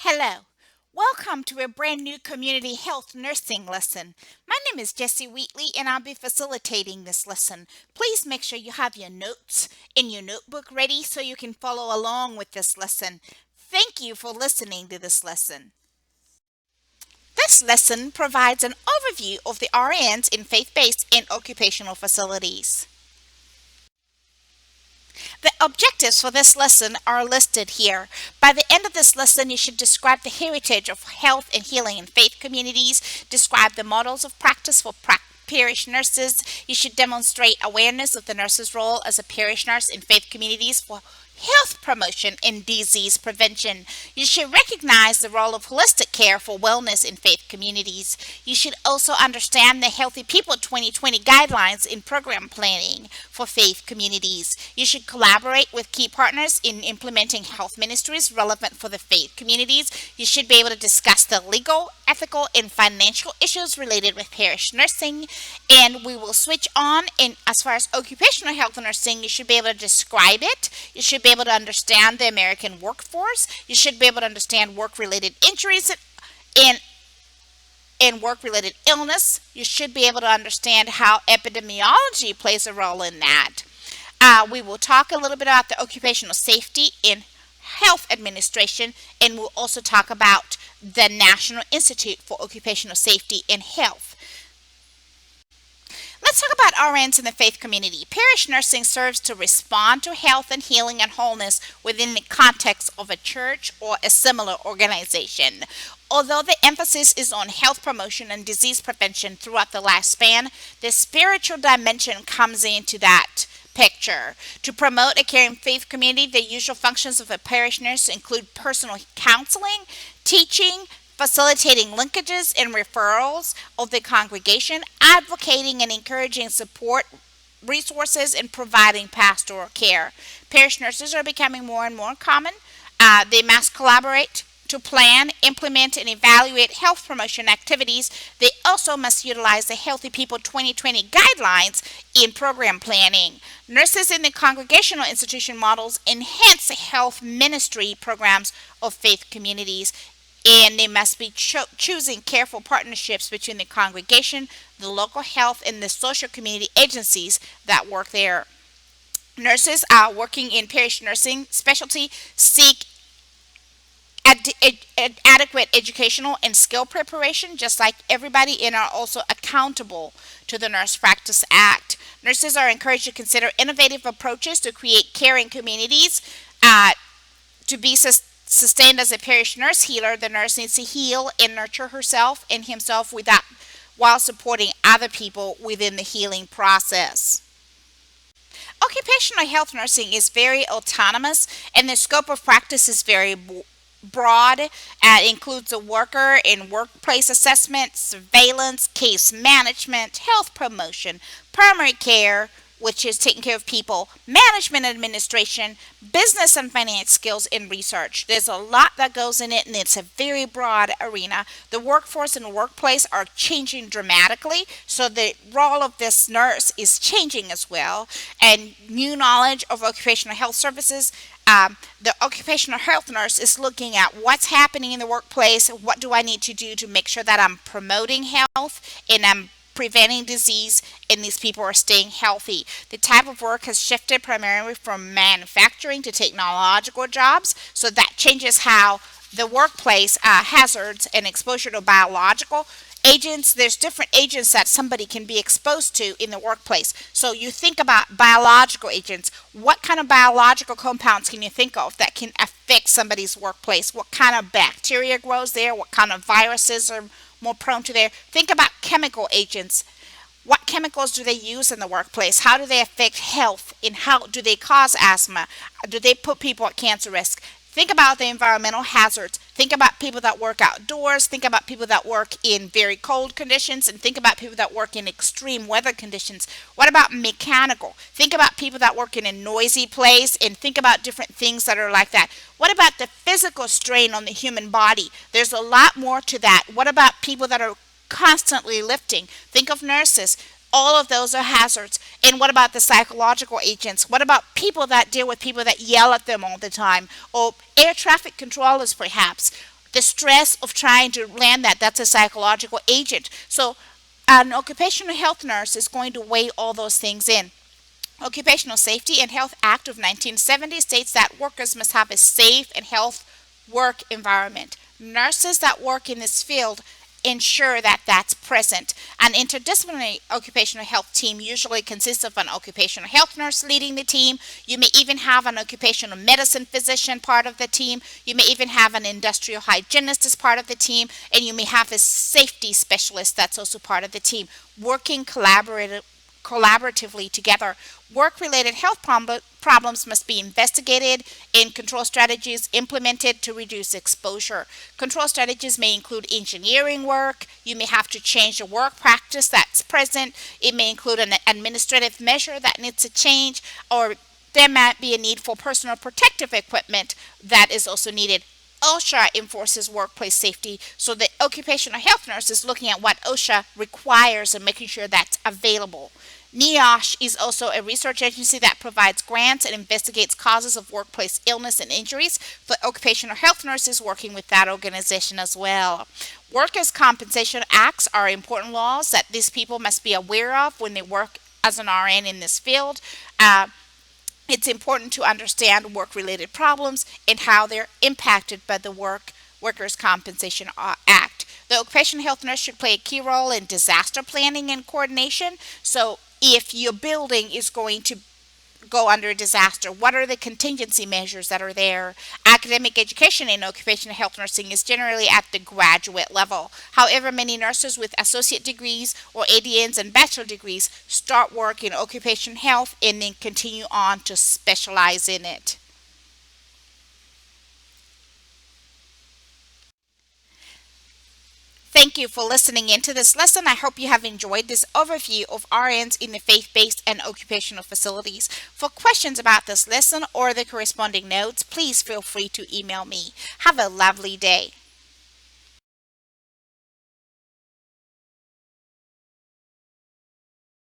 Hello. Welcome to a brand new community health nursing lesson. My name is Jessie Wheatley and I'll be facilitating this lesson. Please make sure you have your notes in your notebook ready so you can follow along with this lesson. Thank you for listening to this lesson. This lesson provides an overview of the RNs in faith-based and occupational facilities. The objectives for this lesson are listed here. By the end of this lesson, you should describe the heritage of health and healing in faith communities, describe the models of practice for parish nurses. You should demonstrate awareness of the nurse's role as a parish nurse in faith communities for health promotion and disease prevention. You should recognize the role of holistic care for wellness in faith communities. You should also understand the Healthy People 2020 guidelines in program planning for faith communities. You should collaborate with key partners in implementing health ministries relevant for the faith communities. You should be able to discuss the legal, ethical, and financial issues related with parish nursing. And we will switch on. And as far as occupational health nursing, you should be able to describe it. You should be able to understand the American workforce. You should be able to understand work-related injuries and work-related illness. You should be able to understand how epidemiology plays a role in that. We will talk a little bit about the occupational safety and health administration, and we'll also talk about the National Institute for Occupational Safety and Health. Let's talk about RNs in the faith community. Parish nursing serves to respond to health and healing and wholeness within the context of a church or a similar organization. Although the emphasis is on health promotion and disease prevention throughout the lifespan, the spiritual dimension comes into that picture. To promote a caring faith community, the usual functions of a parish nurse include personal counseling, teaching, facilitating linkages and referrals of the congregation, advocating and encouraging support resources, and providing pastoral care. Parish nurses are becoming more and more common. They must collaborate to plan, implement, and evaluate health promotion activities. They also must utilize the Healthy People 2020 guidelines in program planning. Nurses in the congregational institution models enhance the health ministry programs of faith communities, and they must be choosing careful partnerships between the congregation, the local health, and the social community agencies that work there. Nurses working in parish nursing specialty seek adequate educational and skill preparation, just like everybody, and are also accountable to the Nurse Practice Act. Nurses are encouraged to consider innovative approaches to create caring communities. To be sustained as a parish nurse healer, the nurse needs to heal and nurture herself and himself while supporting other people within the healing process. Occupational health nursing is very autonomous, and the scope of practice is very broad. It includes a worker and workplace assessment, surveillance, case management, health promotion, primary care, which is taking care of people, management administration, business and finance skills, and research. There's a lot that goes in it, and it's a very broad arena. The workforce and workplace are changing dramatically, so the role of this nurse is changing as well. And new knowledge of occupational health services. The occupational health nurse is looking at what's happening in the workplace. What do I need to do to make sure that I'm promoting health and I'm preventing disease and these people are staying healthy. The type of work has shifted primarily from manufacturing to technological jobs, so that changes how the workplace hazards and exposure to biological agents. There's different agents that somebody can be exposed to in the workplace. So you think about biological agents. What kind of biological compounds can you think of that can affect somebody's workplace? What kind of bacteria grows there? What kind of viruses are more prone to there? Think about chemical agents. What chemicals do they use in the workplace? How do they affect health? And how do they cause asthma? Do they put people at cancer risk? Think about the environmental hazards. Think about people that work outdoors. Think about people that work in very cold conditions. And think about people that work in extreme weather conditions. What about mechanical? Think about people that work in a noisy place. And think about different things that are like that. What about the physical strain on the human body? There's a lot more to that. What about people that are constantly lifting? Think of nurses. All of those are hazards. And what about the psychological agents? What about people that deal with people that yell at them all the time? Or air traffic controllers, perhaps? The stress of trying to land that's a psychological agent. So an occupational health nurse is going to weigh all those things in. Occupational Safety and Health Act of 1970 states that workers must have a safe and health work environment. Nurses that work in this field ensure that that's present. An interdisciplinary occupational health team usually consists of an occupational health nurse leading the team. You may even have an occupational medicine physician part of the team. You may even have an industrial hygienist as part of the team, and you may have a safety specialist that's also part of the team, working collaboratively together. Work related health problems must be investigated and control strategies implemented to reduce exposure. Control strategies may include engineering work. You may have to change the work practice that's present. It may include an administrative measure that needs to change, or there might be a need for personal protective equipment that is also needed. OSHA enforces workplace safety, so the occupational health nurse is looking at what OSHA requires and making sure that's available. NEOSH is also a research agency that provides grants and investigates causes of workplace illness and injuries for occupational health nurses working with that organization as well. Workers' compensation acts are important laws that these people must be aware of when they work as an RN in this field. It's important to understand work related problems and how they're impacted by the Workers' Compensation Act. The occupational health nurse should play a key role in disaster planning and coordination. So, if your building is going to go under a disaster, what are the contingency measures that are there? Academic education in occupational health nursing is generally at the graduate level. However, many nurses with associate degrees or ADNs and bachelor degrees start work in occupational health and then continue on to specialize in it. Thank you for listening into this lesson. I hope you have enjoyed this overview of RNs in the faith-based and occupational facilities. For questions about this lesson or the corresponding notes, please feel free to email me. Have a lovely day.